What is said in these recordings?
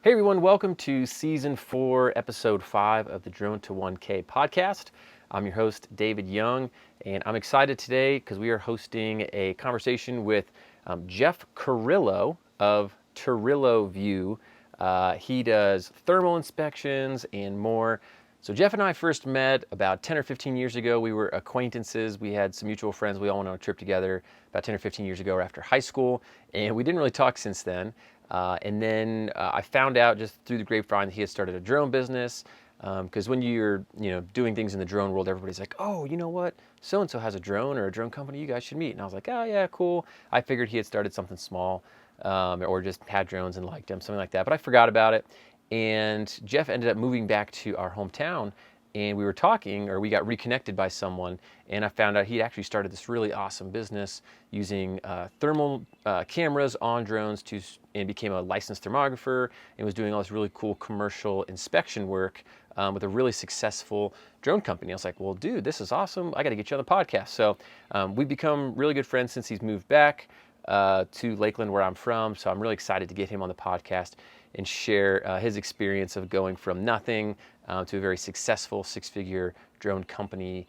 Hey everyone, welcome to Season 4, Episode 5 of the Drone to 1K podcast. I'm your host, David Young, and I'm excited today because we are hosting a conversation with Jeff Carrillo of Tarillo Vue. He does thermal inspections and more. So Jeff and I first met about 10 or 15 years ago. We were acquaintances. We had some mutual friends. We all went on a trip together about 10 or 15 years ago after high school, and we didn't really talk since then. And then I found out just through the grapevine that he had started a drone business. Because when you're doing things in the drone world, everybody's like, oh, you know what? So-and-so has a drone or a drone company. You guys should meet. And I was like, oh, yeah, cool. I figured he had started something small or just had drones and liked them, something like that. But I forgot about it. And Jeff ended up moving back to our hometown. And we were talking, or we got reconnected by someone, and I found out he actually started this really awesome business using thermal cameras on drones and became a licensed thermographer and was doing all this really cool commercial inspection work with a really successful drone company. I was like, well, dude, this is awesome. I got to get you on the podcast. So we've become really good friends since he's moved back to Lakeland, where I'm from. So I'm really excited to get him on the podcast and share his experience of going from nothing to a very successful six-figure drone company,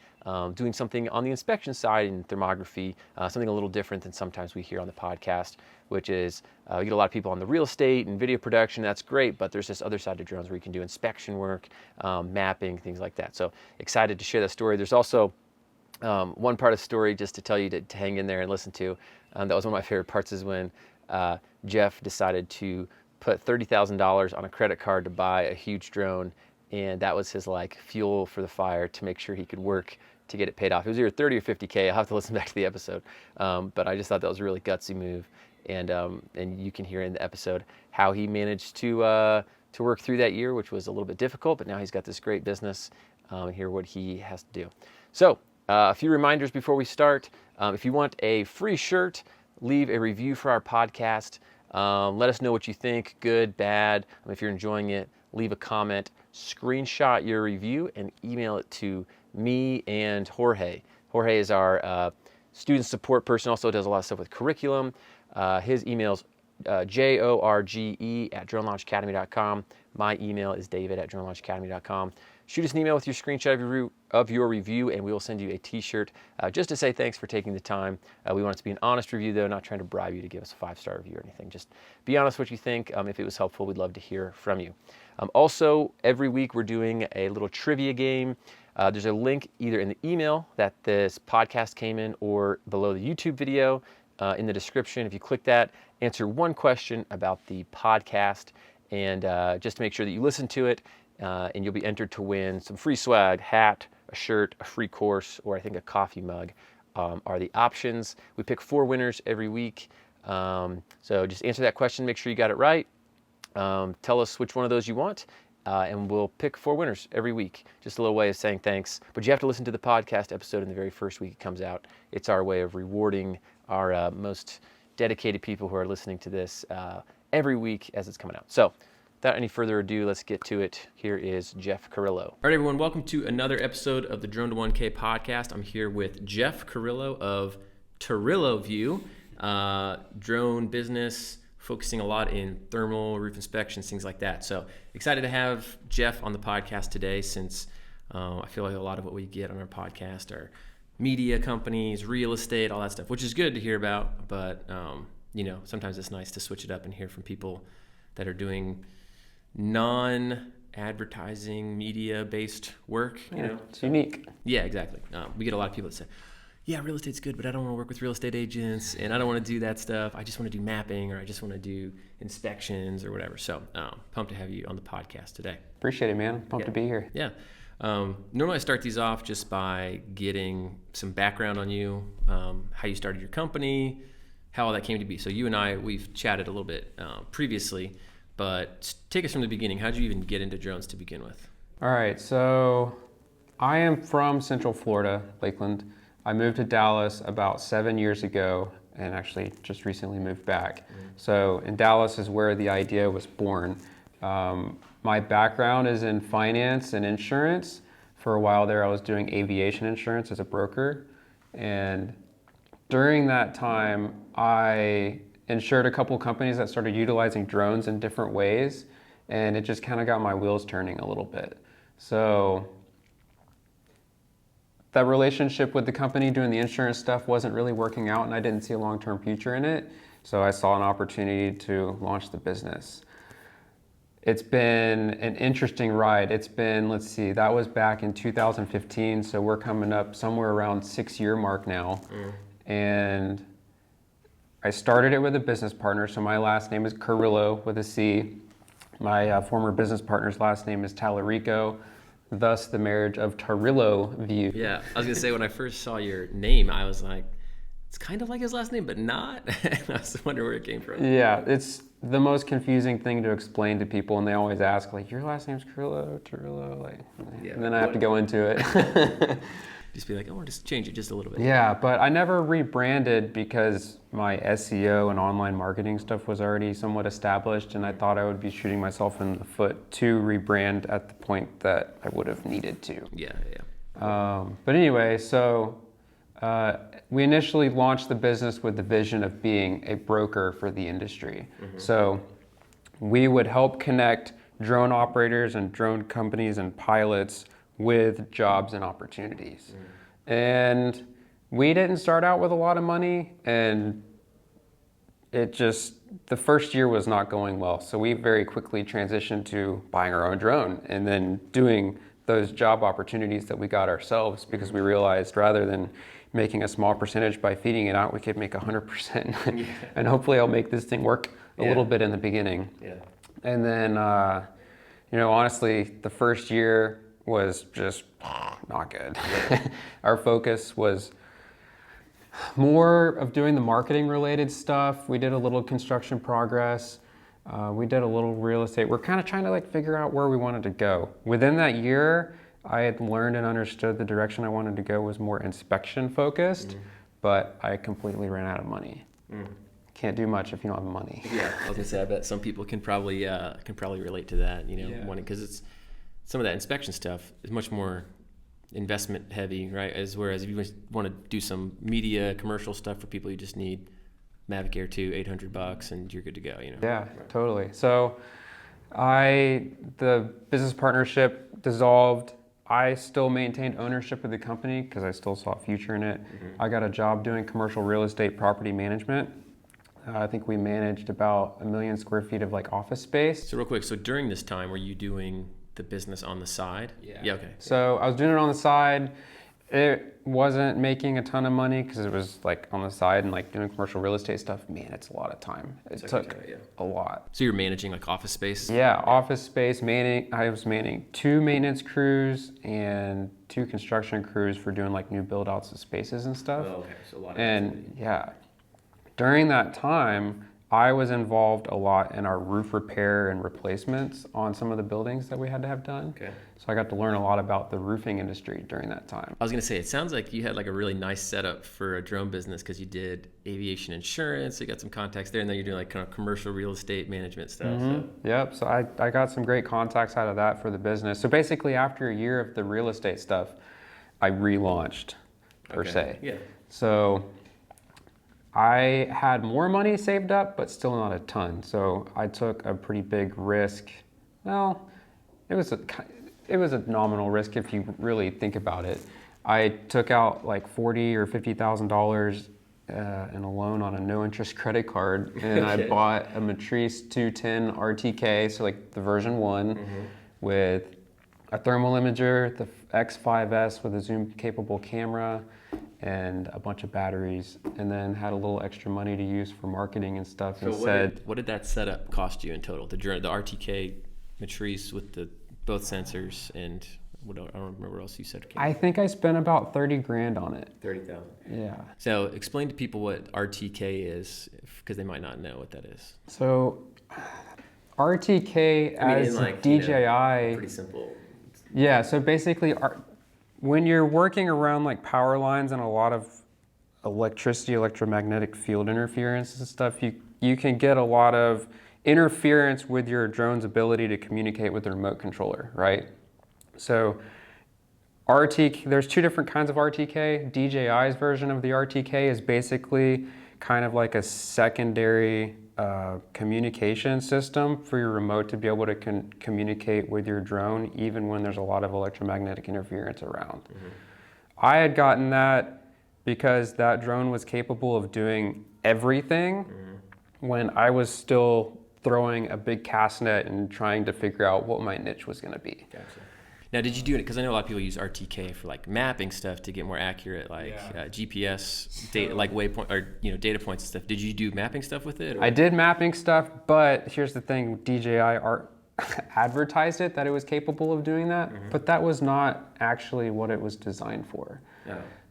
doing something on the inspection side in thermography, something a little different than sometimes we hear on the podcast, which is we get a lot of people on the real estate and video production. That's great, but there's this other side to drones where you can do inspection work, mapping, things like that. So excited to share that story. There's also one part of the story just to tell you to hang in there and listen to. That was one of my favorite parts is when Jeff decided to put $30,000 on a credit card to buy a huge drone, and that was his fuel for the fire to make sure he could work to get it paid off. It was either 30 or 50K. I'll have to listen back to the episode, but I just thought that was a really gutsy move, and you can hear in the episode how he managed to work through that year, which was a little bit difficult, but now he's got this great business, and hear what he has to do. So a few reminders before we start. If you want a free shirt, leave a review for our podcast. Let us know what you think, good, bad. If you're enjoying it, leave a comment, screenshot your review, and email it to me and Jorge. Jorge is our student support person, also does a lot of stuff with curriculum. His email's jorge@dronelaunchacademy.com. My email is david@dronelaunchacademy.com. Shoot us an email with your screenshot of your review, and we will send you a t-shirt just to say thanks for taking the time. We want it to be an honest review, though, not trying to bribe you to give us a 5-star review or anything. Just be honest what you think. If it was helpful, we'd love to hear from you. Also, every week we're doing a little trivia game. There's a link either in the email that this podcast came in or below the YouTube video in the description. If you click that, answer one question about the podcast, and just to make sure that you listen to it, and you'll be entered to win some free swag, hat, a shirt, a free course, or I think a coffee mug are the options. We pick 4 winners every week. So just answer that question, make sure you got it right. Tell us which one of those you want, and we'll pick 4 winners every week. Just a little way of saying thanks. But you have to listen to the podcast episode in the very first week it comes out. It's our way of rewarding our most dedicated people who are listening to this every week as it's coming out. So without any further ado, let's get to it. Here is Jeff Carrillo. All right, everyone, welcome to another episode of the Drone to 1K podcast. I'm here with Jeff Carrillo of Tarillo Vue, drone business, focusing a lot in thermal, roof inspections, things like that. So excited to have Jeff on the podcast today since I feel like a lot of what we get on our podcast are media companies, real estate, all that stuff, which is good to hear about. But, sometimes it's nice to switch it up and hear from people that are doing non-advertising, media-based work. It's unique. Yeah, exactly. We get a lot of people that say, yeah, real estate's good, but I don't want to work with real estate agents, and I don't want to do that stuff. I just want to do mapping, or I just want to do inspections or whatever. So pumped to have you on the podcast today. Appreciate it, man. Pumped to be here. Yeah. Normally I start these off just by getting some background on you, how you started your company, how all that came to be. So you and I, we've chatted a little bit previously, but take us from the beginning. How did you even get into drones to begin with? All right, so I am from Central Florida, Lakeland. I moved to Dallas about 7 years ago and actually just recently moved back. So in Dallas is where the idea was born. My background is in finance and insurance. For a while there, I was doing aviation insurance as a broker. And during that time, I insured a couple companies that started utilizing drones in different ways. and it just kind of got my wheels turning a little bit. So that relationship with the company doing the insurance stuff wasn't really working out, and I didn't see a long-term future in it. So I saw an opportunity to launch the business. It's been an interesting ride. It's been, let's see, that was back in 2015, so we're coming up somewhere around 6-year mark now. And I started it with a business partner, so my last name is Carrillo with a C. My former business partner's last name is Tarillo, thus the marriage of Tarillo Vue. Yeah, I was gonna say when I first saw your name, I was like, it's kind of like his last name, but not. And I was wondering where it came from. Yeah, it's the most confusing thing to explain to people, and they always ask, like, your last name's Carrillo, Tarillo, like, Yeah, and then I have to go into it. Just be like, oh, just change it just a little bit. Yeah, but I never rebranded because my SEO and online marketing stuff was already somewhat established, and I thought I would be shooting myself in the foot to rebrand at the point that I would have needed to. Yeah. But anyway, so we initially launched the business with the vision of being a broker for the industry. So we would help connect drone operators and drone companies and pilots with jobs and opportunities. And we didn't start out with a lot of money, and the first year was not going well. So we very quickly transitioned to buying our own drone and then doing those job opportunities that we got ourselves, because we realized rather than making a small percentage by feeding it out, we could make 100%. And hopefully I'll make this thing work a little bit in the beginning. And then, honestly, the first year was just not good. Our focus was more of doing the marketing related stuff. We did a little construction progress. We did a little real estate. We're kind of trying to figure out where we wanted to go. Within that year, I had learned and understood the direction I wanted to go was more inspection focused, but I completely ran out of money. Can't do much if you don't have money. Yeah, I was gonna say, I bet some people can probably relate to that, because it's some of that inspection stuff is much more investment heavy, right? Whereas if you want to do some media commercial stuff for people, you just need Mavic Air 2, $800, and you're good to go. Yeah, totally. So the business partnership dissolved. I still maintained ownership of the company because I still saw a future in it. I got a job doing commercial real estate property management. I think we managed about 1 million square feet of office space. So real quick, so during this time, were you doing the business on the side? Yeah, okay. So I was doing it on the side. It wasn't making a ton of money because it was on the side and doing commercial real estate stuff. Man, it's a lot of time. It took a lot. So you're managing office space? Yeah, office space. I was manning 2 maintenance crews and 2 construction crews for doing new build outs of spaces and stuff. Oh, okay. So a lot of activity. Yeah. During that time, I was involved a lot in our roof repair and replacements on some of the buildings that we had to have done. Okay. So I got to learn a lot about the roofing industry during that time. I was going to say, it sounds like you had a really nice setup for a drone business because you did aviation insurance, you got some contacts there, and then you're doing kind of commercial real estate management stuff. So. Yep. So I got some great contacts out of that for the business. So basically after a year of the real estate stuff, I relaunched per se. Yeah. So I had more money saved up, but still not a ton. So I took a pretty big risk. Well, it was a nominal risk if you really think about it. I took out $40,000 or $50,000 in a loan on a no interest credit card, and I bought a Matrice 210 RTK, so the version 1, with a thermal imager, the X5S with a zoom capable camera, and a bunch of batteries, and then had a little extra money to use for marketing and stuff. So what did that setup cost you in total? The RTK Matrice with both sensors and I don't remember what else you said. I think I spent about 30 grand on it. 30,000. Yeah. So explain to people what RTK is, because they might not know what that is. So RTK as DJI. Pretty simple. Yeah. So basically, when you're working around power lines and a lot of electricity, electromagnetic field interference and stuff, you can get a lot of interference with your drone's ability to communicate with the remote controller, right? So there's 2 different kinds of RTK. DJI's version of the RTK is basically kind of like a secondary communication system for your remote to be able to communicate with your drone even when there's a lot of electromagnetic interference around. I had gotten that because that drone was capable of doing everything when I was still throwing a big cast net and trying to figure out what my niche was going to be. Gotcha. Now, did you do it? Because I know a lot of people use RTK for like mapping stuff to get more accurate, like GPS data, like waypoint or data points and stuff. Did you do mapping stuff with it? Or? I did mapping stuff, but here's the thing: DJI advertised it that it was capable of doing that, but that was not actually what it was designed for.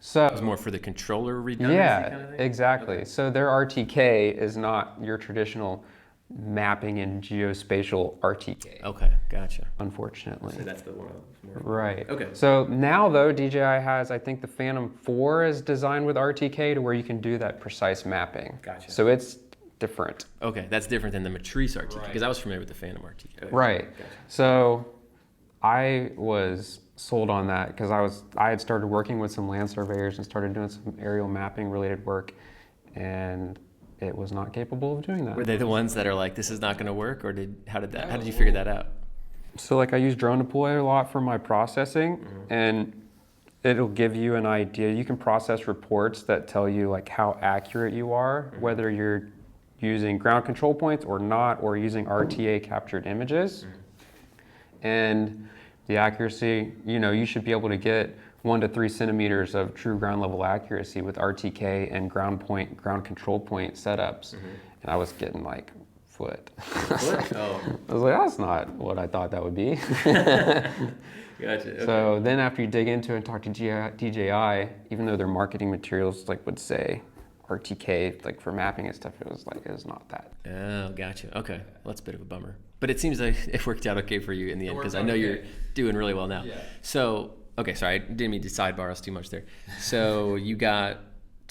So it was more for the controller redundancy kind of thing? Exactly. Okay. So their RTK is not your traditional mapping and geospatial RTK. Okay, gotcha. Unfortunately. So that's the one. Right. Okay. So now though, DJI has, I think the Phantom 4 is designed with RTK to where you can do that precise mapping. Gotcha. So it's different. Okay, that's different than the Matrice RTK, because I was familiar with the Phantom RTK. Okay. Right. Gotcha. So I was sold on that because I had started working with some land surveyors and started doing some aerial mapping related work, and it was not capable of doing that. Were they the ones that are like, this is not going to work, or how did you figure that out? So like I use drone deploy a lot for my processing, and it'll give you an idea. You can process reports that tell you like how accurate you are, whether you're using ground control points or not, or using RTA captured images. And the accuracy, you should be able to get 1 to 3 centimeters of true ground level accuracy with RTK and ground control point setups. And I was getting like foot. Oh. I was like, that's not what I thought that would be. Gotcha. Okay. So then after you dig into it and talk to DJI, even though their marketing materials like would say RTK like for mapping and stuff, it was not that. Oh, gotcha. Okay, well, that's a bit of a bummer. But it seems like it worked out okay for you in the end, because I know you're doing really well now. Yeah. So, okay, sorry, I didn't mean to sidebar us too much there. So you got,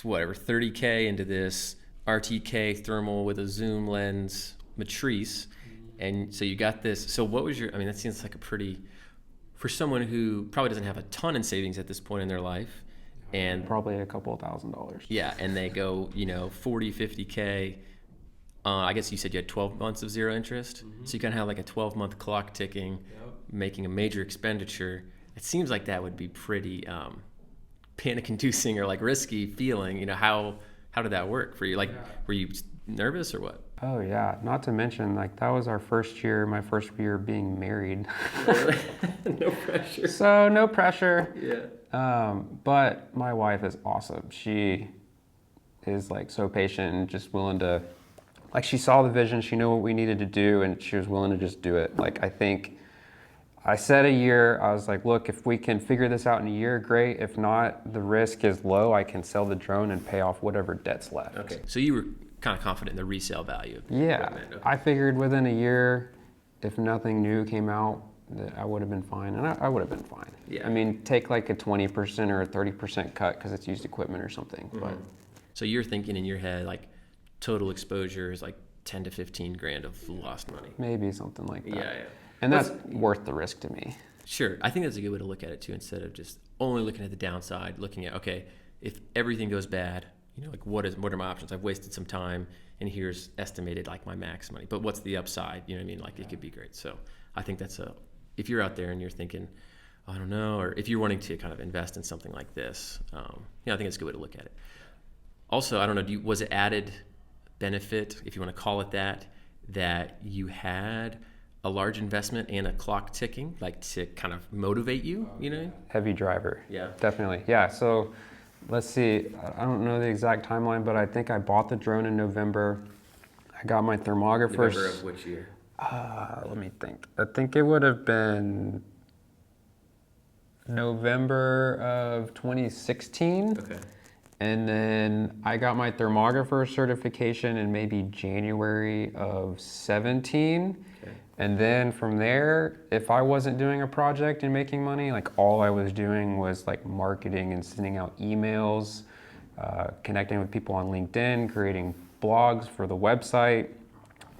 whatever, 30K into this RTK thermal with a zoom lens Matrice, and so you got this. So what was that seems like a pretty, for someone who probably doesn't have a ton in savings at this point in their life, and probably a couple of $1,000. Yeah, and they go, 40, 50K. I guess you said you had 12 months of zero interest. So you kind of have like a 12-month clock ticking, making a major expenditure. It seems like that would be pretty panic-inducing or like risky feeling. How did that work for you? Like, were you nervous or what? Oh yeah, not to mention like that was my first year being married. No pressure. So no pressure. Yeah. But my wife is awesome. She is like so patient and just willing to, like she saw the vision, she knew what we needed to do, and she was willing to just do it. Like I think I said a year, I was like, look, if we can figure this out in a year, great. If not, the risk is low. I can sell the drone and pay off whatever debt's left. Okay. So you were kind of confident in the resale value of the equipment. Okay. I figured within a year, if nothing new came out, that I would have been fine, and I would have been fine. Yeah. I mean, take like a 20% or a 30% cut because it's used equipment or something. But so you're thinking in your head like total exposure is like 10 to 15 grand of lost money. Maybe something like that. Yeah. And that's worth the risk to me. Sure. I think that's a good way to look at it too, instead of just only looking at the downside, looking at, okay, if everything goes bad, like what are my options? I've wasted some time, and here's estimated like my max money. But what's the upside? You know what I mean? Like it could be great. So I think if you're out there and you're thinking, I don't know, or if you're wanting to kind of invest in something like this, I think it's a good way to look at it. Also, I don't know, was it added benefit, if you want to call it that you had a large investment and a clock ticking, like to kind of motivate you, Heavy driver. Yeah. Definitely. Yeah. So let's see. I don't know the exact timeline, but I think I bought the drone in November. I got my thermographers. November of which year? Let me think. I think it would have been November of 2016. Okay. And then I got my thermographer certification in maybe January of 17. Okay. And then from there, if I wasn't doing a project and making money, like all I was doing was like marketing and sending out emails, connecting with people on LinkedIn, creating blogs for the website,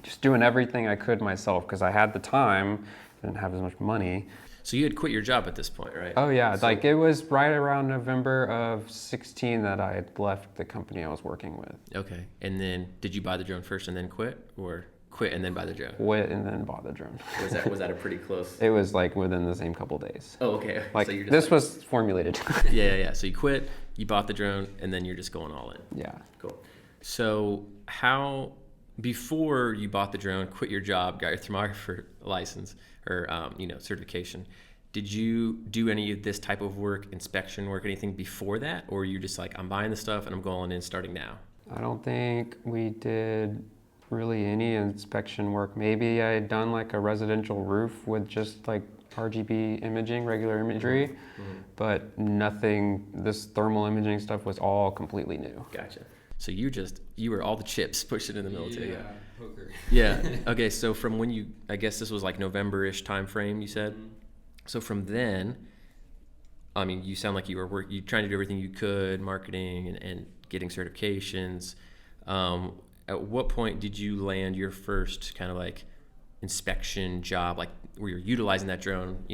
just doing everything I could myself because I had the time, didn't have as much money. So you had quit your job at this point, right? Oh yeah, So, like it was right around November of 16 that I had left the company I was working with. okay. And then did you buy the drone first and then quit, or quit and then buy the drone? Quit and then bought the drone. Was that a pretty close? It was like within the same couple days. Oh, okay. Like So you're just this was formulated. yeah. So you quit, you bought the drone, and then you're just going all in. Yeah. Cool. So how, before you bought the drone, quit your job, got your thermographer license or certification, did you do any of this type of work, inspection work, anything before that, or you just like, I'm buying the stuff and I'm going in starting now? I don't think we did really any inspection work. Maybe I had done like a residential roof with just like RGB imaging, regular imagery, but nothing, this thermal imaging stuff was all completely new. Gotcha. So you were all the chips pushing in the military. Yeah, poker. Yeah. Okay. So from when I guess this was like November-ish time frame, you said. So from then, I mean, you sound like you trying to do everything you could, marketing and getting certifications. At what point did you land your first kind of like inspection job, like where you're utilizing that drone,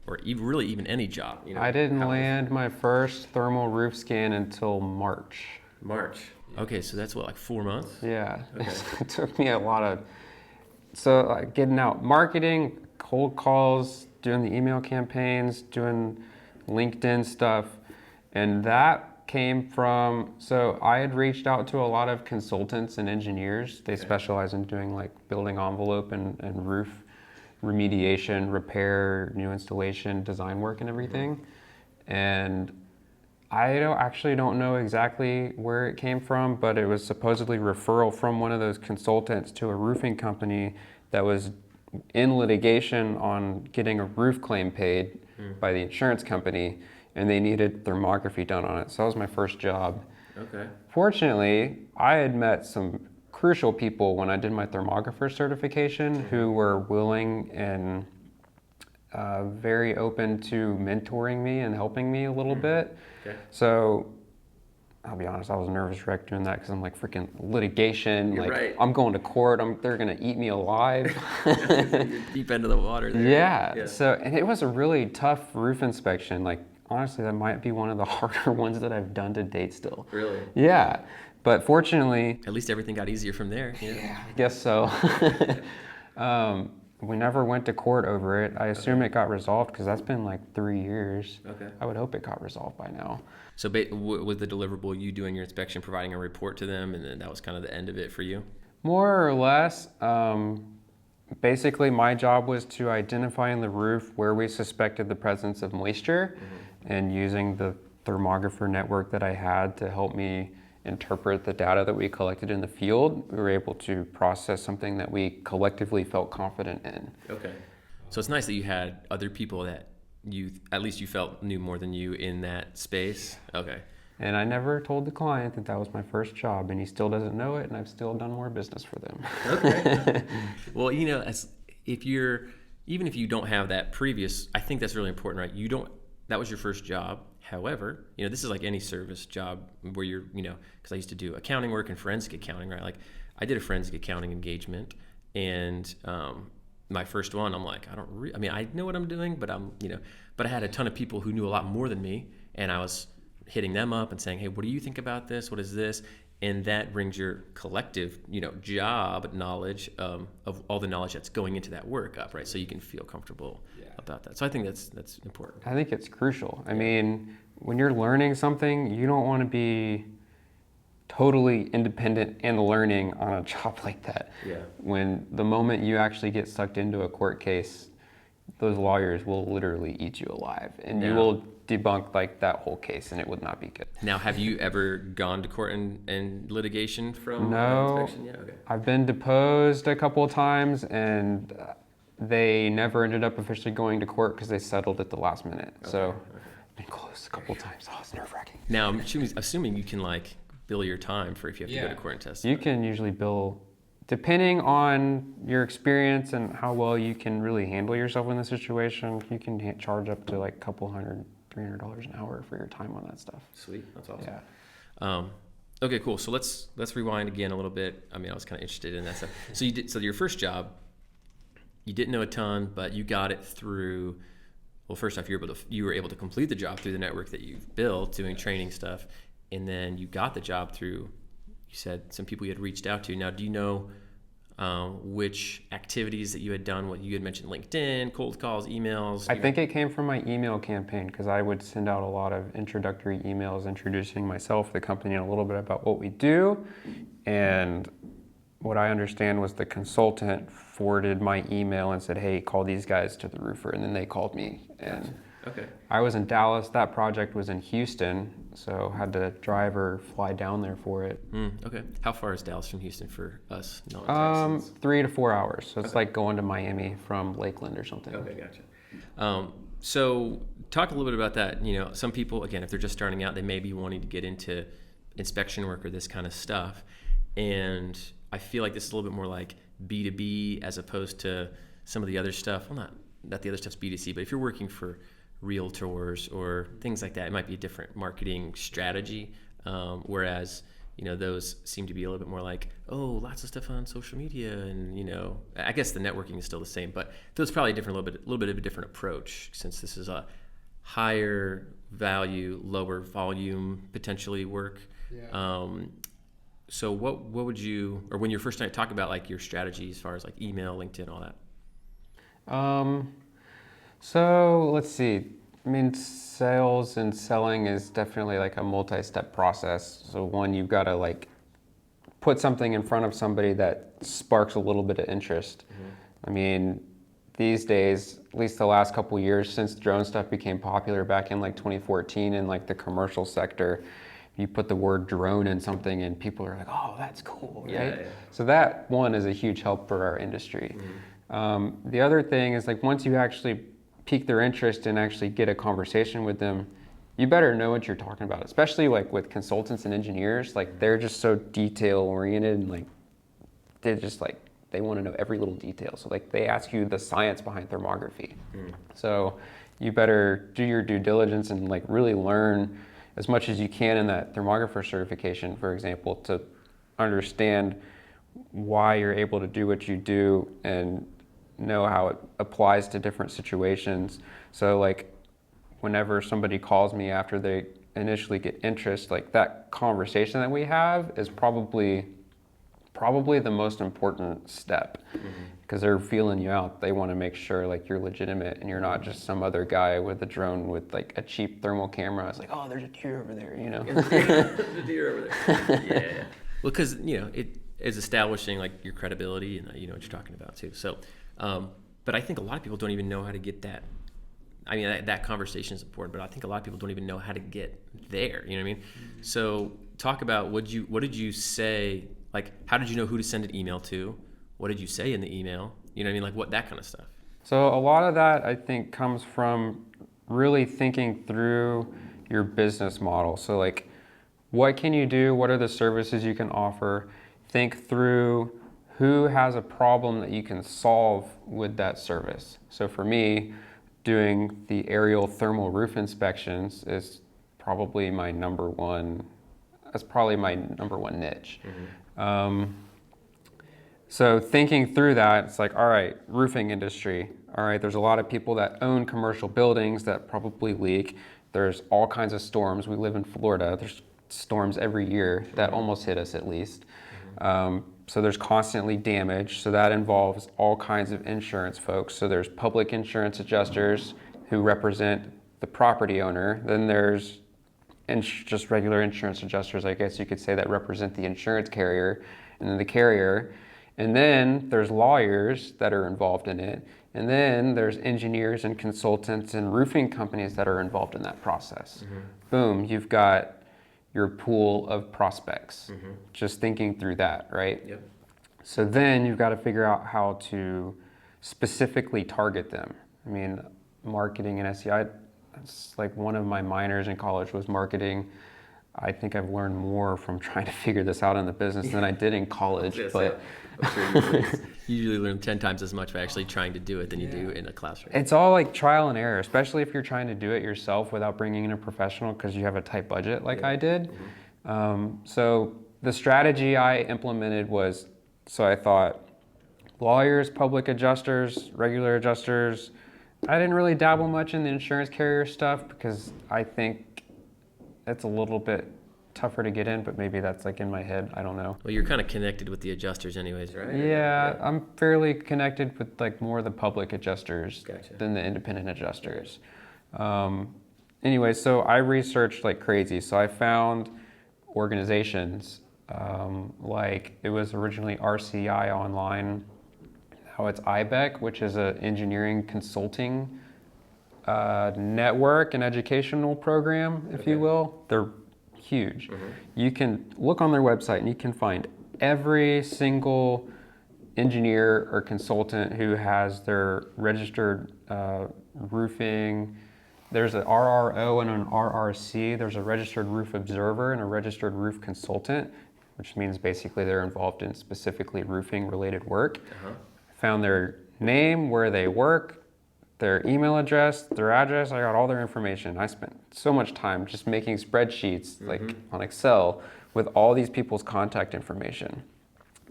or even any job? I didn't land my first thermal roof scan until March. March. Okay, so that's what, like 4 months? Yeah. Okay. It took me a lot of, getting out marketing, cold calls, doing the email campaigns, doing LinkedIn stuff. And that came from, so I had reached out to a lot of consultants and engineers. They specialize in doing like building envelope and roof remediation, repair, new installation, design work and everything. And I don't know exactly where it came from, but it was supposedly referral from one of those consultants to a roofing company that was in litigation on getting a roof claim paid by the insurance company, and they needed thermography done on it. So that was my first job. Okay. Fortunately, I had met some crucial people when I did my thermographer certification who were willing and very open to mentoring me and helping me a little bit. Okay. So I'll be honest, I was a nervous wreck doing that because I'm like freaking litigation. You're like right. I'm going to court. They're gonna eat me alive. You're deep into the water there. Yeah. So, and it was a really tough roof inspection. Like honestly, that might be one of the harder ones that I've done to date still. Really? Yeah. But fortunately, At least everything got easier from there. yeah, I guess so. We never went to court over it. I assume it got resolved because that's been like 3 years. Okay. I would hope it got resolved by now. So was the deliverable you doing your inspection, providing a report to them, and then that was kind of the end of it for you? More or less. Basically, my job was to identify in the roof where we suspected the presence of moisture and using the thermographer network that I had to help me interpret the data that we collected in the field, we were able to process something that we collectively felt confident in. Okay. So it's nice that you had other people that at least you felt knew more than you in that space. Okay. And I never told the client that that was my first job, and he still doesn't know it, and I've still done more business for them. Okay. Well, even if you don't have that previous, I think that's really important, right? That was your first job. However, this is like any service job where you're, because I used to do accounting work and forensic accounting, right? Like I did a forensic accounting engagement, and my first one, I'm like, I know what I'm doing, but but I had a ton of people who knew a lot more than me, and I was hitting them up and saying, hey, what do you think about this? What is this? And that brings your collective, job knowledge of all the knowledge that's going into that work up, right? So you can feel comfortable about that. So I think that's important. I think it's crucial. I mean, when you're learning something, you don't want to be totally independent and learning on a job like that. Yeah. When the moment you actually get sucked into a court case, those lawyers will literally eat you alive, and you will debunk like that whole case, and it would not be good. Now, have you ever gone to court and litigation from No, inspection? Yeah, okay. I've been deposed a couple of times, and they never ended up officially going to court because they settled at the last minute. Okay, So I've been close a couple of times. Oh, it's nerve-wracking. Now, I'm assuming you can like bill your time for if you have to go to court and testify. You can usually bill, depending on your experience and how well you can really handle yourself in the situation, you can charge up to like a couple $100, $300 an hour for your time on that stuff. Sweet, that's awesome. Yeah. Okay, cool. So let's rewind again a little bit. I mean, I was kind of interested in that stuff. So your first job, you didn't know a ton, but you got it through well, first off, you were able to complete the job through the network that you've built doing training stuff, and then you got the job through, you said, some people you had reached out to. Now, do you know which activities that you had done? What you had mentioned, LinkedIn, cold calls, emails. I think it came from my email campaign, because I would send out a lot of introductory emails introducing myself, the company, and a little bit about what we do. And what I understand was the consultant forwarded my email and said, hey, call these guys to the roofer. And then they called me. And okay. I was in Dallas. That project was in Houston, so had to drive or fly down there for it. Okay. How far is Dallas from Houston for us non-Texans? 3 to 4 hours. So it's like going to Miami from Lakeland or something. Okay, gotcha. So talk a little bit about that. You know, some people, again, if they're just starting out, they may be wanting to get into inspection work or this kind of stuff. And I feel like this is a little bit more like B2B as opposed to some of the other stuff. Well, not the other stuff's B2C, but if you're working for realtors or things like that, it might be a different marketing strategy. Whereas, you know, those seem to be a little bit more like, oh, lots of stuff on social media, and, you know, I guess the networking is still the same, but those probably a little bit of a different approach, since this is a higher value, lower volume potentially work. Yeah. So what would you, or when you're first starting to talk about like your strategy as far as like email, LinkedIn, all that? So let's see. I mean, sales and selling is definitely like a multi-step process. So one, you've got to like put something in front of somebody that sparks a little bit of interest. I mean, these days, at least the last couple of years since drone stuff became popular back in like 2014 in like the commercial sector, you put the word drone in something and people are like, oh, that's cool, right? Yeah. So that one is a huge help for our industry. The other thing is like once you actually pique their interest and actually get a conversation with them, you better know what you're talking about, especially like with consultants and engineers. Like they're just so detail oriented, and like they're just like, they want to know every little detail. So like they ask you the science behind thermography. So you better do your due diligence and like really learn as much as you can in that thermographer certification, for example, to understand why you're able to do what you do and know how it applies to different situations. So like whenever somebody calls me after they initially get interest, like that conversation that we have is probably the most important step, because they're feeling you out. They want to make sure like you're legitimate and you're not just some other guy with a drone with like a cheap thermal camera. It's like, oh, there's a deer over there, you know. There's a deer over there. Yeah. Well, because, you know, it is establishing like your credibility, and you know what you're talking about too. So, but I think a lot of people don't even know how to get that. I mean, that conversation is important, but I think a lot of people don't even know how to get there. You know what I mean? So talk about what did you say? Like, how did you know who to send an email to? What did you say in the email? You know what I mean? Like what, that kind of stuff. So a lot of that I think comes from really thinking through your business model. So like, what can you do? What are the services you can offer? Think through who has a problem that you can solve with that service. So for me, doing the aerial thermal roof inspections is probably my number one niche. So thinking through that, it's like, all right, roofing industry. All right, there's a lot of people that own commercial buildings that probably leak. There's all kinds of storms. We live in Florida. There's storms every year that almost hit us at least. So there's constantly damage. So that involves all kinds of insurance folks. So there's public insurance adjusters who represent the property owner. Then there's just regular insurance adjusters, I guess you could say, that represent the insurance carrier, and then the carrier. And then there's lawyers that are involved in it. And then there's engineers and consultants and roofing companies that are involved in that process. Boom, you've got your pool of prospects. Just thinking through that, right? Yep. So then you've got to figure out how to specifically target them. I mean, marketing and SEI, it's like one of my minors in college was marketing. I think I've learned more from trying to figure this out in the business than I did in college. But I'm sure you usually learn 10 times as much by actually trying to do it than you do in a classroom. It's all like trial and error, especially if you're trying to do it yourself without bringing in a professional because you have a tight budget like I did. So the strategy I implemented was, so I thought lawyers, public adjusters, regular adjusters, I didn't really dabble much in the insurance carrier stuff because I think it's a little bit tougher to get in, but maybe that's like in my head. I don't know. Well, you're kind of connected with the adjusters anyways, right? Yeah, I'm fairly connected with like more of the public adjusters Gotcha. than the independent adjusters. Anyway, so I researched like crazy. So I found organizations like it was originally RCI Online. Now it's IBEC, which is an engineering consulting network and educational program, if you will. They're huge. You can look on their website and you can find every single engineer or consultant who has their registered roofing. There's an RRO and an RRC. There's a registered roof observer and a registered roof consultant, which means basically they're involved in specifically roofing related work. Found their name, where they work, their email address, their address. I got all their information. I spent so much time just making spreadsheets like on Excel with all these people's contact information.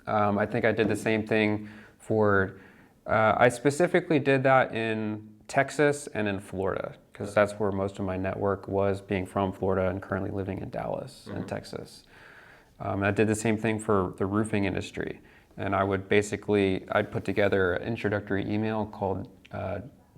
I think I did the same thing for, I specifically did that in Texas and in Florida because that's where most of my network was, being from Florida and currently living in Dallas and Texas. I did the same thing for the roofing industry. And I would I'd put together an introductory email called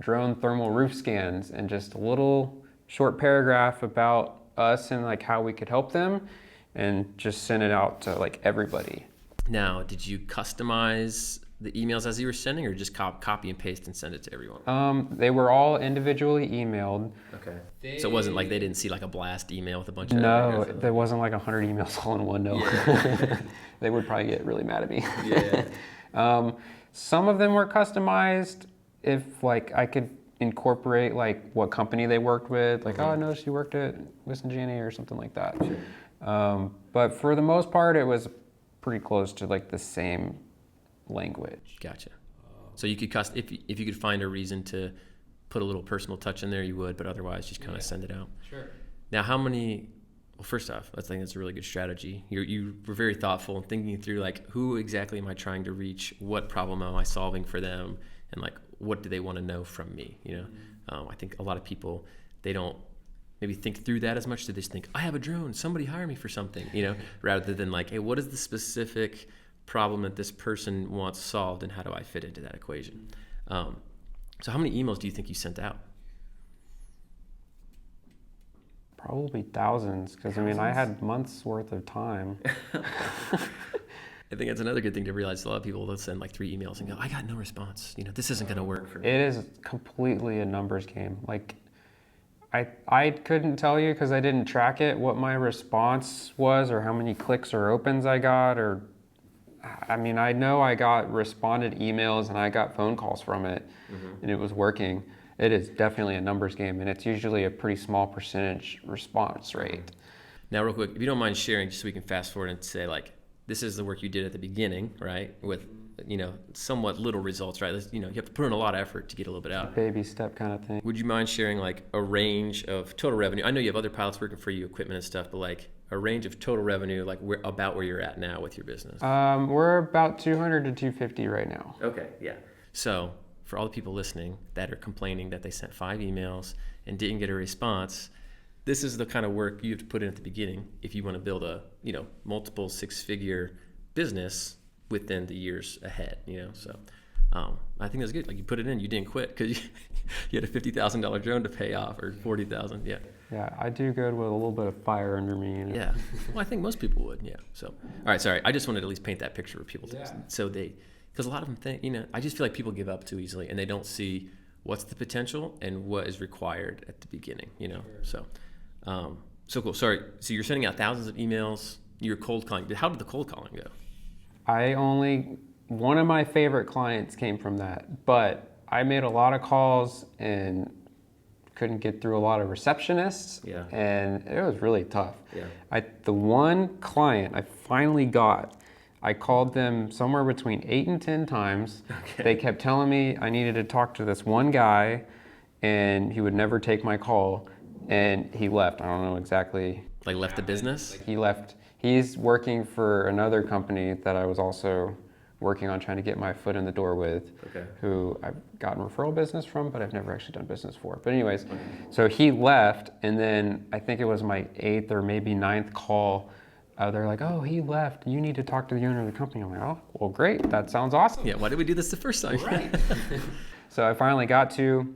Drone Thermal Roof Scans and just a little short paragraph about us and like how we could help them and just send it out to like everybody. Now, did you customize the emails as you were sending or just copy and paste and send it to everyone? They were all individually emailed. Okay. So it wasn't like they didn't see like a blast email with a bunch of... No, there wasn't like 100 emails all in one note. Yeah. They would probably get really mad at me. Yeah. Some of them were customized if like I could incorporate like what company they worked with. Like, oh, I noticed you worked at Weston G&A or something like that. Sure. But for the most part, it was pretty close to like the same language. Gotcha. So you could if you could find a reason to put a little personal touch in there, you would, but otherwise just kind of send it out. Sure. Now, well, first off, I think that's a really good strategy. You were very thoughtful and thinking through like, who exactly am I trying to reach? What problem am I solving for them? And like, what do they want to know from me? You know, I think a lot of people, they don't maybe think through that as much. They just think, I have a drone, somebody hire me for something, you know, rather than like, hey, what is the specific problem that this person wants solved and how do I fit into that equation? So how many emails do you think you sent out? Probably thousands, because I mean, I had months worth of time. I think that's another good thing to realize. A lot of people will send like 3 emails and go, I got no response. You know, this isn't going to work for me. It is completely a numbers game. Like, I couldn't tell you because I didn't track it what my response was or how many clicks or opens I got, or I mean, I know I got responded emails and I got phone calls from it and it was working. It is definitely a numbers game, and it's usually a pretty small percentage response rate. Now, real quick, if you don't mind sharing, just so we can fast forward and say, like, this is the work you did at the beginning, right? With, you know, somewhat little results, right? You know, you have to put in a lot of effort to get a little bit out. Baby step kind of thing. Would you mind sharing, like, a range of total revenue? I know you have other pilots working for you, equipment and stuff, but, like, a range of total revenue, like, about where you're at now with your business. We're about 200 to 250 right now. Okay, yeah. So for all the people listening that are complaining that they sent 5 emails and didn't get a response, this is the kind of work you have to put in at the beginning if you want to build a, you know, multiple 6-figure business within the years ahead, you know. So I think that's good. Like, you put it in, you didn't quit because you had a $50,000 drone to pay off, or $40,000. Yeah. Yeah, I do good with a little bit of fire under me. You know? Yeah. Well, I think most people would. Yeah. So, all right. Sorry, I just wanted to at least paint that picture for people, so they, because a lot of them think, you know, I just feel like people give up too easily and they don't see what's the potential and what is required at the beginning. You know. Sure. So cool. Sorry. So you're sending out thousands of emails. You're cold calling. How did the cold calling go? One of my favorite clients came from that, but I made a lot of calls and couldn't get through a lot of receptionists. Yeah. And it was really tough. Yeah. The one client I finally got, I called them somewhere between 8 and 10 times. Okay. They kept telling me I needed to talk to this one guy and he would never take my call, and he left. I don't know exactly. Like, left the business? He left. He's working for another company that I was also working on trying to get my foot in the door with, Okay. who I've gotten referral business from, but I've never actually done business for. But anyways, so he left, and then I think it was my 8th or maybe 9th call. They're like, oh, he left. You need to talk to the owner of the company. I'm like, oh, well, great. That sounds awesome. Yeah, why did we do this the first time? Right. So I finally got to,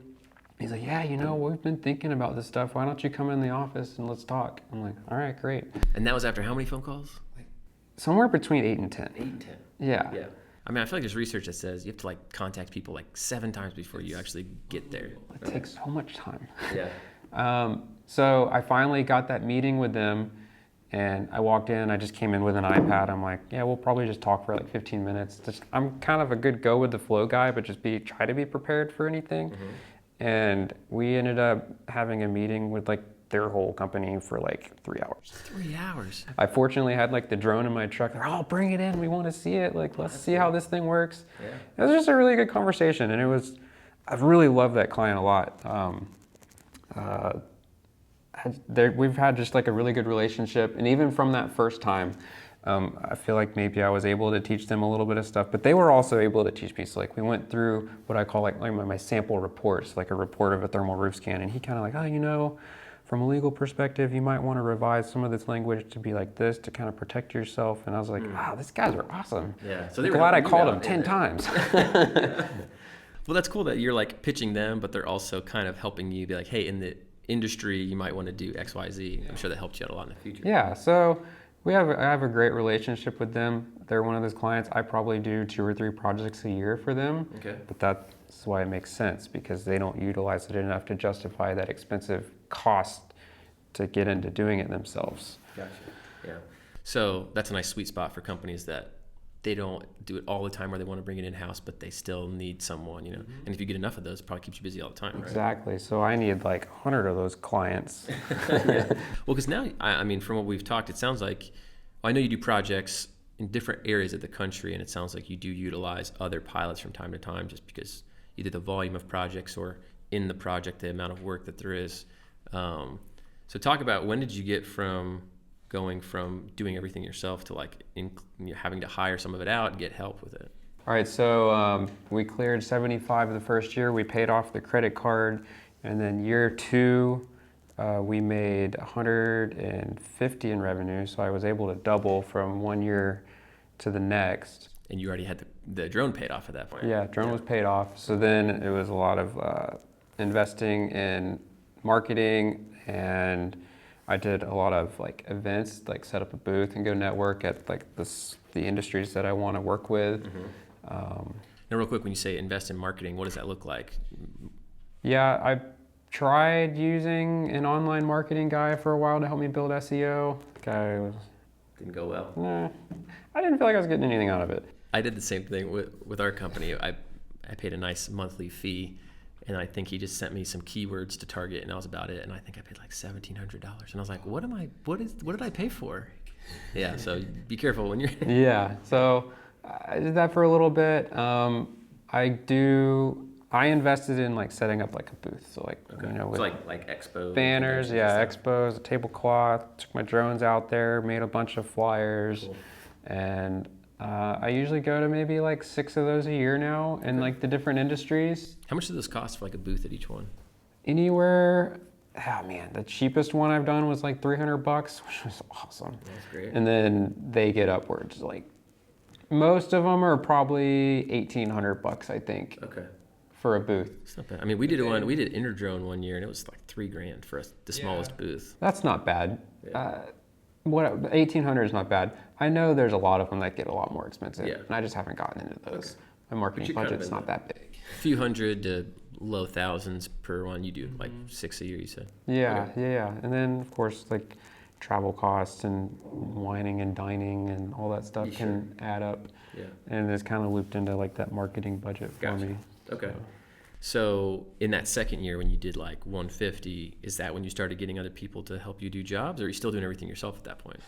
he's like, yeah, we've been thinking about this stuff. Why don't you come in the office and let's talk? I'm like, all right, great. And that was after how many phone calls? Somewhere between 8 and 10. 8 and 10. Yeah. Yeah. I mean, I feel like there's research that says you have to like contact people like 7 times before you actually get there. It takes so much time. Yeah. So I finally got that meeting with them, and I walked in. I just came in with an iPad. I'm like, yeah, we'll probably just talk for like 15 minutes. I'm kind of a good go with the flow guy, but just try to be prepared for anything. Mm-hmm. And we ended up having a meeting with like their whole company for like 3 hours. 3 hours. I fortunately had like the drone in my truck. They're, oh, bring it in. We want to see it. Like, let's see how this thing works. Yeah. It was just a really good conversation, and I really loved that client a lot. We've had just like a really good relationship, and even from that first time, I feel like maybe I was able to teach them a little bit of stuff, but they were also able to teach me. So like we went through what I call like my sample reports, like a report of a thermal roof scan, and he kind of like, oh, from a legal perspective, you might want to revise some of this language to be like this to kind of protect yourself. And I was like, wow, these guys are awesome. Yeah. So I'm glad I called them 10 times. Well, that's cool that you're like pitching them, but they're also kind of helping you be like, hey, in the industry, you might want to do X, Y, Z. I'm sure that helped you out a lot in the future. Yeah. So I have a great relationship with them. They're one of those clients. I probably do 2 or 3 projects a year for them. Okay. But that's why it makes sense, because they don't utilize it enough to justify that expensive cost to get into doing it themselves. Gotcha. Yeah. So that's a nice sweet spot for companies that they don't do it all the time, or they want to bring it in-house, but they still need someone, Mm-hmm. And if you get enough of those, it probably keeps you busy all the time, right? Exactly. So I need like 100 of those clients. Yeah. Well, because now, I mean, from what we've talked, it sounds like, I know you do projects in different areas of the country, and it sounds like you do utilize other pilots from time to time, just because either the volume of projects or in the project, the amount of work that there is. So talk about, when did you get from going from doing everything yourself to like having to hire some of it out and get help with it? All right, so we cleared 75 the first year. We paid off the credit card, and then year 2, we made 150 in revenue. So I was able to double from 1 year to the next. And you already had the drone paid off at that point. Yeah, drone was paid off. So then it was a lot of investing in marketing, and I did a lot of like events, like set up a booth and go network at like the industries that I want to work with. Mm-hmm. Now, real quick, when you say invest in marketing, what does that look like? Yeah, I tried using an online marketing guy for a while to help me build SEO. Didn't go well. Nah, I didn't feel like I was getting anything out of it. I did the same thing with our company. I paid a nice monthly fee, and I think he just sent me some keywords to target, and that was about it. And I think I paid like $1,700, and I was like, what did I pay for? Yeah, so be careful when you're. Yeah, so I did that for a little bit. I invested in like setting up like a booth, so like with like expos, banners, expos, a tablecloth. Took my drones out there, made a bunch of flyers, cool. And I usually go to maybe like 6 of those a year now in like the different industries. How much does this cost for like a booth at each one? Anywhere. Oh man, the cheapest one I've done was like $300, which was awesome. That's great. And then they get upwards. Like most of them are probably $1,800, I think. Okay. For a booth. It's not bad. I mean, we did Interdrone one year, and it was like $3,000 for the smallest booth. That's not bad. Yeah. 1,800 is not bad. I know there's a lot of them that get a lot more expensive, and I just haven't gotten into those. Okay. My marketing budget's not that big. A few hundred to low thousands per one. You do like 6 a year, you said. Yeah, yeah. And then of course like travel costs and wining and dining and all that stuff can add up. Yeah. And it's kind of looped into like that marketing budget for me. Okay. So in that second year when you did like 150, is that when you started getting other people to help you do jobs, or are you still doing everything yourself at that point?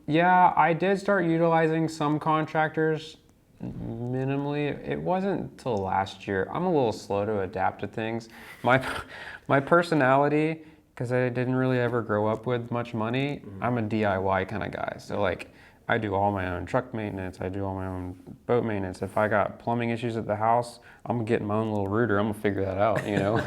Yeah, I did start utilizing some contractors minimally. It wasn't until last year. I'm a little slow to adapt to things. My personality, because I didn't really ever grow up with much money, I'm a DIY kind of guy. So like I do all my own truck maintenance. I do all my own boat maintenance. If I got plumbing issues at the house, I'm getting my own little router. I'm gonna figure that out, you know?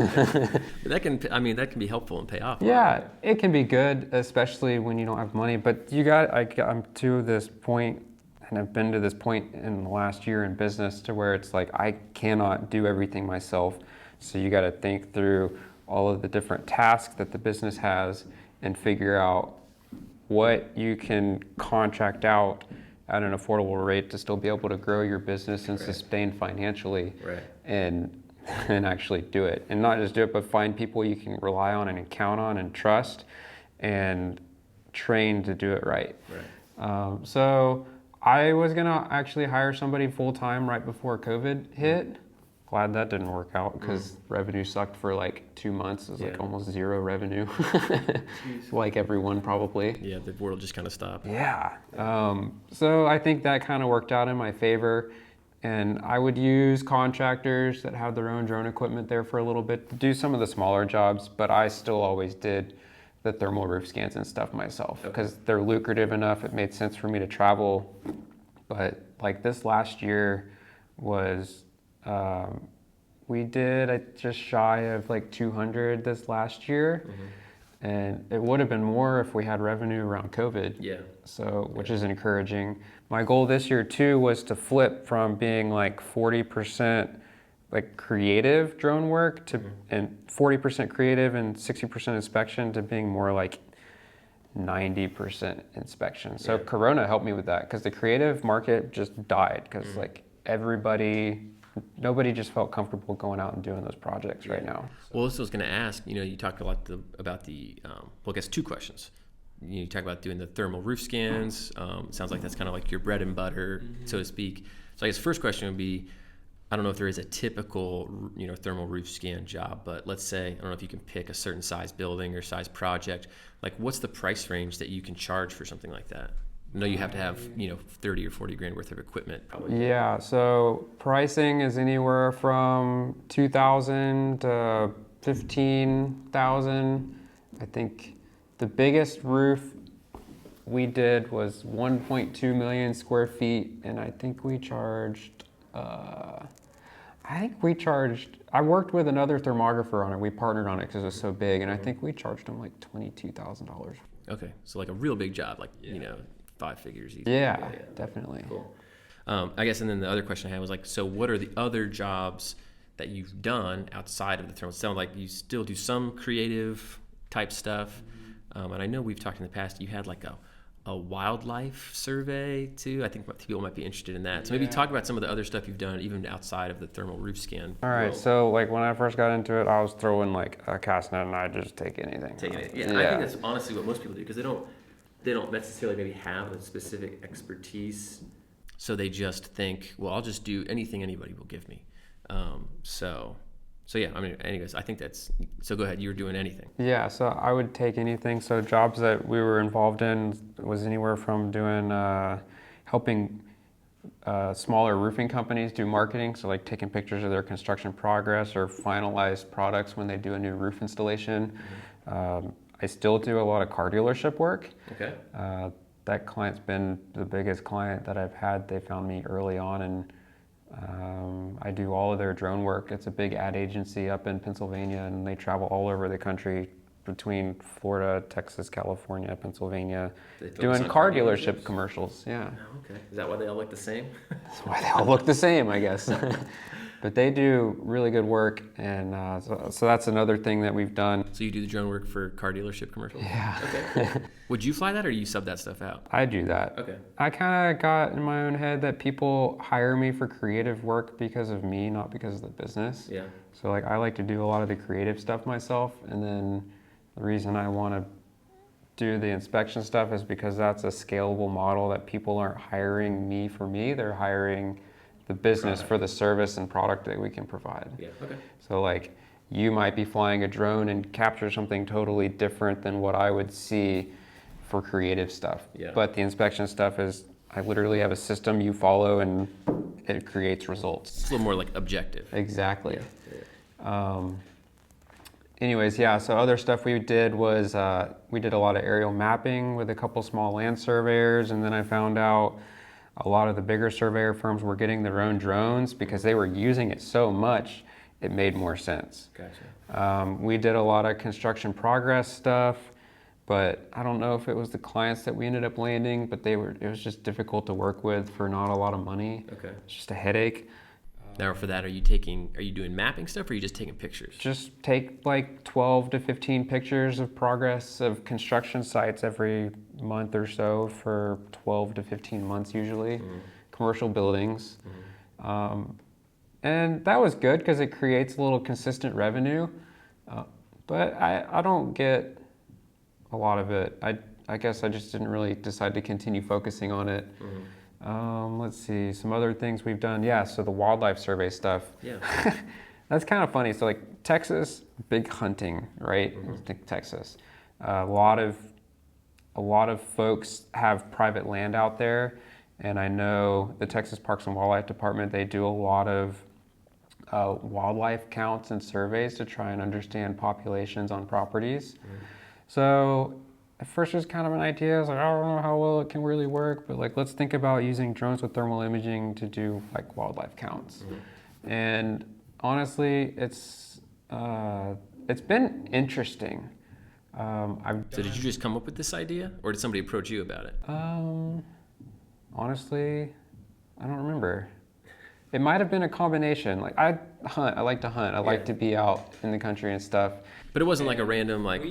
But that can be helpful and pay off. Yeah, it can be good, especially when you don't have money. But I'm to this point, and I've been to this point in the last year in business to where it's like I cannot do everything myself. So you got to think through all of the different tasks that the business has and figure out what you can contract out at an affordable rate to still be able to grow your business and sustain financially, and actually do it. And not just do it, but find people you can rely on and count on and trust and train to do it right. So I was gonna actually hire somebody full-time right before COVID hit. Glad that didn't work out because revenue sucked for like 2 months. It was like almost zero revenue, like everyone probably. Yeah, the world just kind of stopped. Yeah. So I think that kind of worked out in my favor. And I would use contractors that had their own drone equipment there for a little bit to do some of the smaller jobs, but I still always did the thermal roof scans and stuff myself because they're lucrative enough. It made sense for me to travel. But like this last year was, we did just shy of like 200 this last year. And it would have been more if we had revenue around COVID. So, which is encouraging. My goal this year too was to flip from being like 40% like creative drone work to and 40% creative and 60% inspection to being more like 90% inspection. So Corona helped me with that because the creative market just died because like nobody just felt comfortable going out and doing those projects right now. Well, this was going to ask, you talked a lot about the, well, I guess 2 questions. You talk about doing the thermal roof scans. Sounds like that's kind of like your bread and butter, so to speak. So I guess first question would be, I don't know if there is a typical, thermal roof scan job, but let's say, I don't know if you can pick a certain size building or size project. Like, what's the price range that you can charge for something like that? I know you have to have, 30 or 40 grand worth of equipment probably. Yeah, so pricing is anywhere from 2,000 to 15,000. I think the biggest roof we did was 1.2 million square feet, and I think we charged, I worked with another thermographer on it. We partnered on it because it was so big, and I think we charged them like $22,000. Okay, so like a real big job, like, 5 figures easy. Yeah, definitely. Cool. I guess, and then the other question I had was like, so what are the other jobs that you've done outside of the thermal? It sounds like you still do some creative type stuff. And I know we've talked in the past, you had like a wildlife survey too. I think people might be interested in that. So maybe talk about some of the other stuff you've done even outside of the thermal roof scan. All right, so like when I first got into it, I was throwing like a cast net and I just take anything. I think that's honestly what most people do because they don't necessarily maybe have a specific expertise. So they just think, well, I'll just do anything anybody will give me. So yeah, I mean, anyways, I think so go ahead, you were doing anything. Yeah, so I would take anything. So jobs that we were involved in was anywhere from doing, helping smaller roofing companies do marketing. So like taking pictures of their construction progress or finalized products when they do a new roof installation. I still do a lot of car dealership work. Okay. That client's been the biggest client that I've had. They found me early on, and I do all of their drone work. It's a big ad agency up in Pennsylvania, and they travel all over the country between Florida, Texas, California, Pennsylvania, doing car dealership commercials. Yeah. Oh, okay. Is that why they all look the same? That's why they all look the same, I guess. But they do really good work, and so that's another thing that we've done. So you do the drone work for car dealership commercials? Yeah. Okay. Would you fly that, or you sub that stuff out? I do that. Okay. I kind of got in my own head that people hire me for creative work because of me, not because of the business. Yeah. So like I like to do a lot of the creative stuff myself, and then the reason I want to do the inspection stuff is because that's a scalable model that people aren't hiring me for me, they're hiring the business for the service and product that we can provide. Yeah, okay. So like you might be flying a drone and capture something totally different than what I would see for creative stuff. Yeah. But the inspection stuff is, I literally have a system you follow and it creates results. It's a little more like objective. Exactly. Yeah. anyways, yeah, so other stuff we did was we did a lot of aerial mapping with a couple small land surveyors, and then I found out a lot of the bigger surveyor firms were getting their own drones because they were using it so much, it made more sense. Gotcha. We did a lot of construction progress stuff, but I don't know if it was the clients that we ended up landing, but it was just difficult to work with for not a lot of money. Okay. It's just a headache. Now for that, are you doing mapping stuff, or are you just taking pictures? Just take like 12 to 15 pictures of progress of construction sites every month or so for 12 to 15 months usually, commercial buildings. And that was good because it creates a little consistent revenue, but I don't get a lot of it. I guess I just didn't really decide to continue focusing on it. Let's see, some other things we've done. Yeah, so the wildlife survey stuff. Yeah. That's kind of funny. So like Texas, big hunting, right? Texas. A lot of folks have private land out there, and I know the Texas Parks and Wildlife Department, they do a lot of wildlife counts and surveys to try and understand populations on properties. So at first it was kind of an idea. I was like, I don't know how well it can really work, but like, let's think about using drones with thermal imaging to do like wildlife counts. And honestly, it's been interesting. So did you just come up with this idea, or did somebody approach you about it? Honestly, I don't remember. It might have been a combination. Like I like to hunt. I like to be out in the country and stuff. But it wasn't like a random like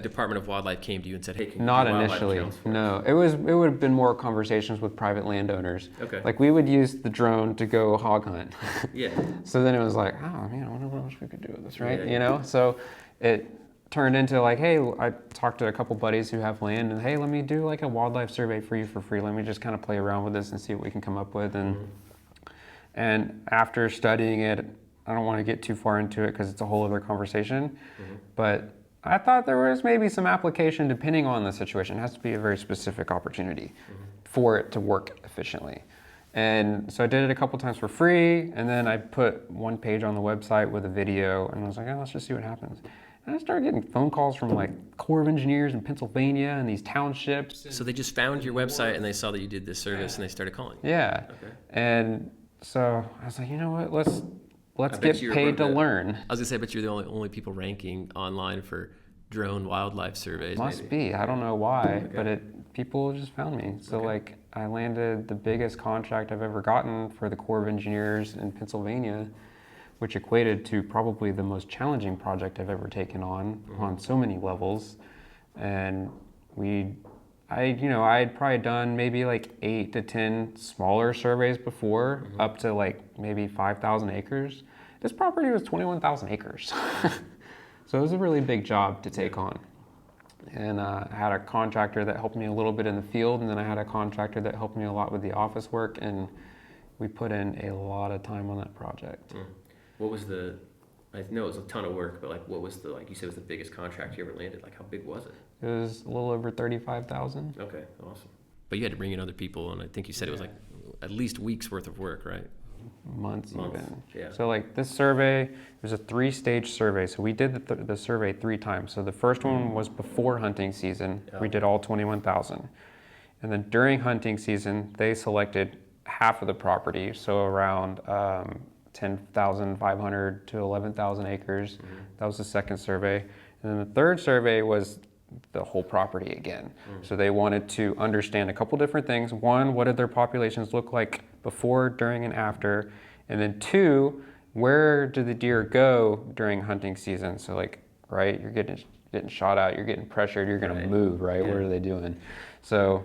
Department of Wildlife came to you and said, "Hey, can you Not do wildlife initially. counts for us?" No, it would have been more conversations with private landowners. Okay. Like we would use the drone to go hog hunt. Yeah. So then it was like, oh man, I wonder what else we could do with this, right? Yeah. You know. So it turned into like, hey, I talked to a couple buddies who have land, and hey, let me do like a wildlife survey for you for free. Let me just kind of play around with this and see what we can come up with. And after studying it, I don't want to get too far into it because it's a whole other conversation. But I thought there was maybe some application depending on the situation. It has to be a very specific opportunity for it to work efficiently. And so I did it a couple times for free, and then I put one page on the website with a video, and I was like, oh, let's just see what happens. And I started getting phone calls from like Corps of Engineers in Pennsylvania and these townships. So they just found your website and they saw that you did this service and they started calling. Yeah. Okay. And so I was like, you know what, let's I bet get you were paid to one of the- learn. I was gonna say, I bet you're the only people ranking online for drone wildlife surveys. Must maybe. be. I don't know why, Okay. but people just found me. So Okay. like I landed the biggest contract I've ever gotten for the Corps of Engineers in Pennsylvania, which equated to probably the most challenging project I've ever taken on so many levels. And I'd probably done maybe like 8 to 10 smaller surveys before, up to like maybe 5,000 acres. This property was 21,000 acres. So it was a really big job to take on. And I had a contractor that helped me a little bit in the field, and then I had a contractor that helped me a lot with the office work, and we put in a lot of time on that project. What was I know it was a ton of work, but like what was like you said was the biggest contract you ever landed? Like how big was it? It was a little over 35,000. Okay, awesome. But you had to bring in other people, and I think you said it was like at least weeks worth of work, right? Months even. Yeah. So like this survey, it was a 3-stage survey. So we did the survey 3 times. So the first one was before hunting season. We did all 21,000. And then during hunting season, they selected half of the property, so around 10,500 to 11,000 acres. That was the second survey. And then the third survey was the whole property again. So they wanted to understand a couple different things. One, what did their populations look like before, during, and after? And then 2, where do the deer go during hunting season? So like, right, you're getting shot at, you're getting pressured, you're gonna move, right? Yeah. What are they doing? So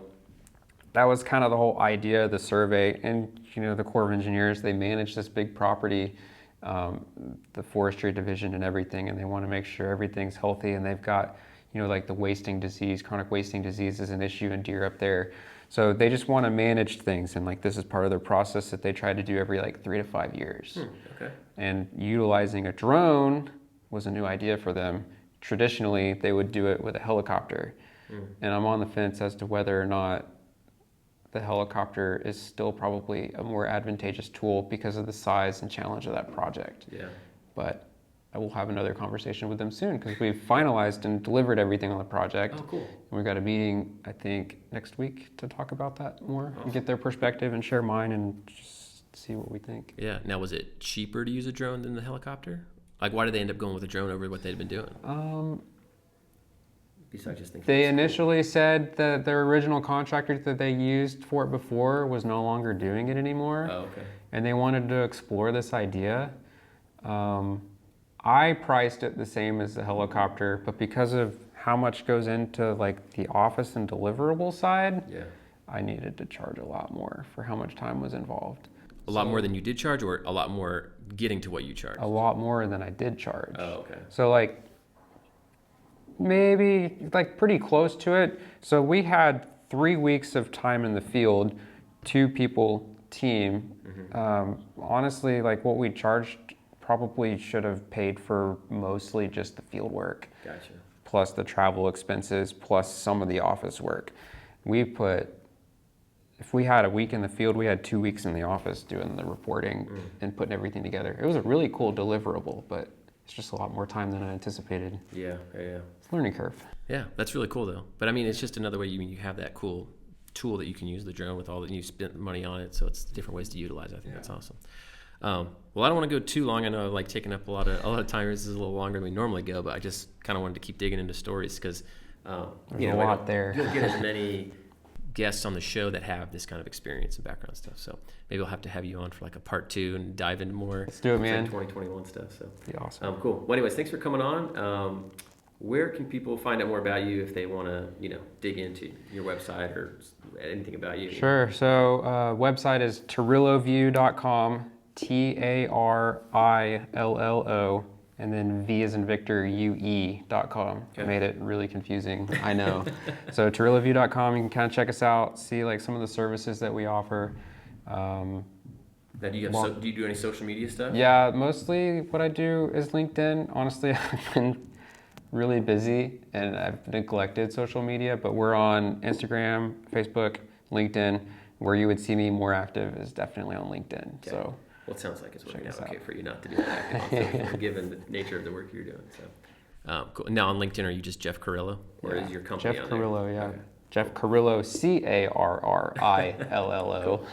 that was kind of the whole idea of the survey. And the Corps of Engineers, they manage this big property, the forestry division and everything, and they want to make sure everything's healthy. And they've got, like the wasting disease, chronic wasting disease is an issue in deer up there. So they just want to manage things, and like this is part of their process that they try to do every like 3 to 5 years. Okay. And utilizing a drone was a new idea for them. Traditionally, they would do it with a helicopter. And I'm on the fence as to whether or not the helicopter is still probably a more advantageous tool because of the size and challenge of that project. Yeah. But I will have another conversation with them soon because we've finalized and delivered everything on the project. Oh, cool. And we've got a meeting, I think, next week to talk about that more and get their perspective and share mine and just see what we think. Yeah. Now, was it cheaper to use a drone than the helicopter? Like, why did they end up going with a drone over what they'd been doing? Besides just thinking. They initially said that their original contractor that they used for it before was no longer doing it anymore. Oh, okay. And they wanted to explore this idea. I priced it the same as the helicopter, but because of how much goes into like the office and deliverable side, Yeah. I needed to charge a lot more for how much time was involved. A lot more than you did charge, or a lot more getting to what you charged? A lot more than I did charge. Oh, okay. So like maybe like pretty close to it. So we had 3 weeks of time in the field, 2 people team. Honestly, like what we charged probably should have paid for mostly just the field work. Gotcha. Plus the travel expenses, plus some of the office work. If we had a week in the field, we had 2 weeks in the office doing the reporting and putting everything together. It was a really cool deliverable, but it's just a lot more time than I anticipated. Yeah. It's a learning curve. Yeah, that's really cool though. But I mean, it's just another way you have that cool tool that you can use the drone with all that you spent money on it. So it's different ways to utilize. I think that's awesome. Well, I don't want to go too long. I know I've like taken up a lot of time. This is a little longer than we normally go, but I just kind of wanted to keep digging into stories because There's a lot there. You don't get as many guests on the show that have this kind of experience and background stuff. So maybe I'll have to have you on for like a part 2 and dive into more. Let's do it, man. 2021 stuff. So Be awesome. Cool. Well, anyways, thanks for coming on. Where can people find out more about you if they want to, dig into your website or anything about you? Sure. So website is tarillovue.com, TARILLO, and then V as in Victor, UE.com. Okay. I made it really confusing, I know. So tarillovue.com, you can kind of check us out, see like some of the services that we offer. Now, do you do any social media stuff? Yeah, mostly what I do is LinkedIn. Honestly, I've been really busy and I've neglected social media, but we're on Instagram, Facebook, LinkedIn. Where you would see me more active is definitely on LinkedIn. Okay. So well, it sounds like it's working out out. okay for you not to be that active on social, given the nature of the work you're doing. So, cool. Now on LinkedIn, are you just Jeff Carrillo, or is your company Jeff on Carrillo, there? yeah. Okay. Jeff Carrillo, CARRILLO.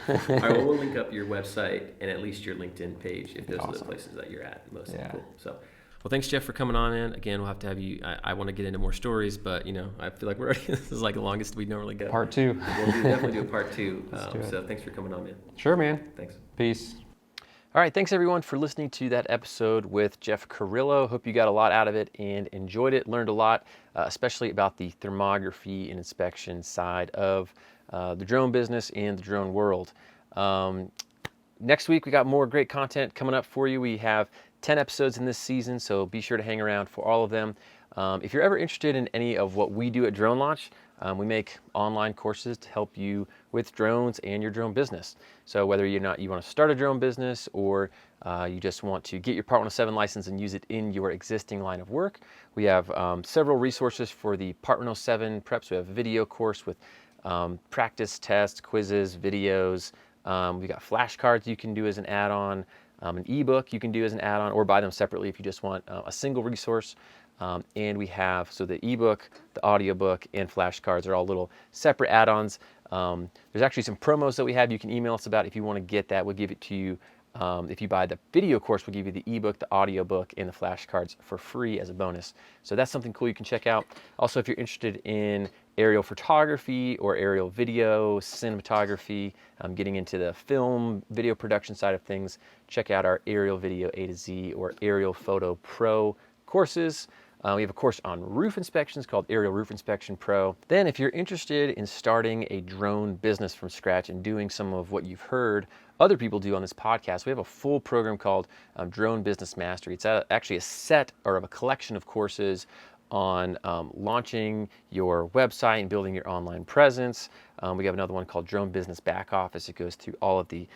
Cool. All right, well, we'll link up your website and at least your LinkedIn page if those are the places that you're at mostly. Yeah. Cool. So, well, thanks, Jeff, for coming on in. Again, we'll have to have you. I want to get into more stories, but I feel like this is like the longest we normally go. Part 2. We'll definitely do a part 2. do it. So thanks for coming on, man. Sure, man. Thanks. Peace. All right, thanks everyone for listening to that episode with Jeff Carrillo. Hope you got a lot out of it and enjoyed it, learned a lot, especially about the thermography and inspection side of the drone business and the drone world. Next week, we got more great content coming up for you. We have 10 episodes in this season, so be sure to hang around for all of them. If you're ever interested in any of what we do at Drone Launch, we make online courses to help you with drones and your drone business. So whether you want to start a drone business or you just want to get your Part 107 license and use it in your existing line of work, we have several resources for the Part 107 preps. We have a video course with practice tests, quizzes, videos. We got flashcards you can do as an add-on, an ebook you can do as an add-on, or buy them separately if you just want a single resource. And we have, so the ebook, the audiobook, and flashcards are all little separate add-ons. There's actually some promos that we have you can email us about if you want to get that. We'll give it to you. If you buy the video course, we'll give you the ebook, the audiobook, and the flashcards for free as a bonus. So that's something cool you can check out. Also, if you're interested in aerial photography or aerial video, cinematography, getting into the film, video production side of things, check out our Aerial Video A to Z or Aerial Photo Pro courses. We have a course on roof inspections called Aerial Roof Inspection Pro. Then if you're interested in starting a drone business from scratch and doing some of what you've heard other people do on this podcast, we have a full program called Drone Business Mastery. It's actually a set or a collection of courses on launching your website and building your online presence. We have another one called Drone Business Back Office. It goes through all of the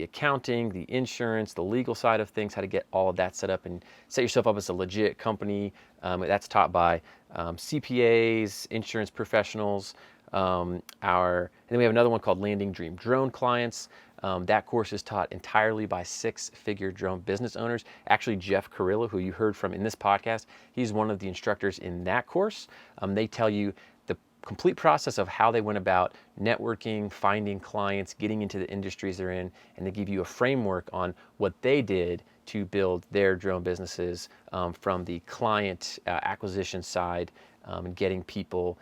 accounting, the insurance, the legal side of things, how to get all of that set up and set yourself up as a legit company. That's taught by CPAs, insurance professionals. And then we have another one called Landing Dream Drone Clients. That course is taught entirely by six-figure drone business owners. Actually, Jeff Carrillo, who you heard from in this podcast, he's one of the instructors in that course. They tell you the complete process of how they went about networking, finding clients, getting into the industries they're in, and they give you a framework on what they did to build their drone businesses from the client acquisition side and getting people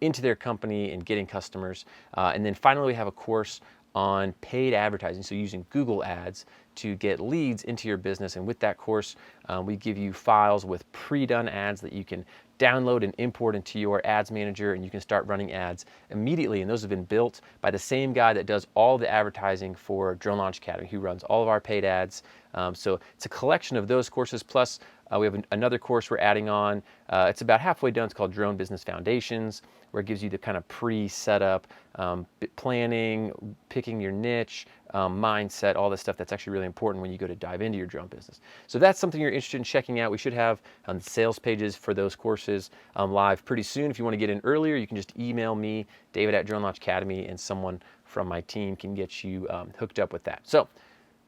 into their company and getting customers. And then finally, we have a course on paid advertising, so using Google Ads to get leads into your business. And with that course, we give you files with pre-done ads that you can download and import into your ads manager, and you can start running ads immediately. And those have been built by the same guy that does all the advertising for Drone Launch Academy, who runs all of our paid ads. So it's a collection of those courses, plus we have another course we're adding on. It's about halfway done. It's called Drone Business Foundations, where it gives you the kind of pre-setup, planning, picking your niche, mindset, all this stuff that's actually really important when you go to dive into your drone business. So that's something you're interested in checking out. We should have the sales pages for those courses live pretty soon. If you want to get in earlier, you can just email me, David at Drone Launch Academy, and someone from my team can get you hooked up with that. So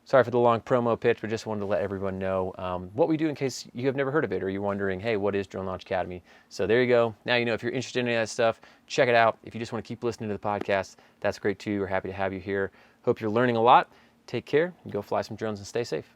sorry for the long promo pitch, but just wanted to let everyone know what we do in case you have never heard of it or you're wondering, hey, what is Drone Launch Academy? So there you go. Now you know. If you're interested in any of that stuff, check it out. If you just want to keep listening to the podcast, that's great too. We're happy to have you here. Hope you're learning a lot. Take care and go fly some drones and stay safe.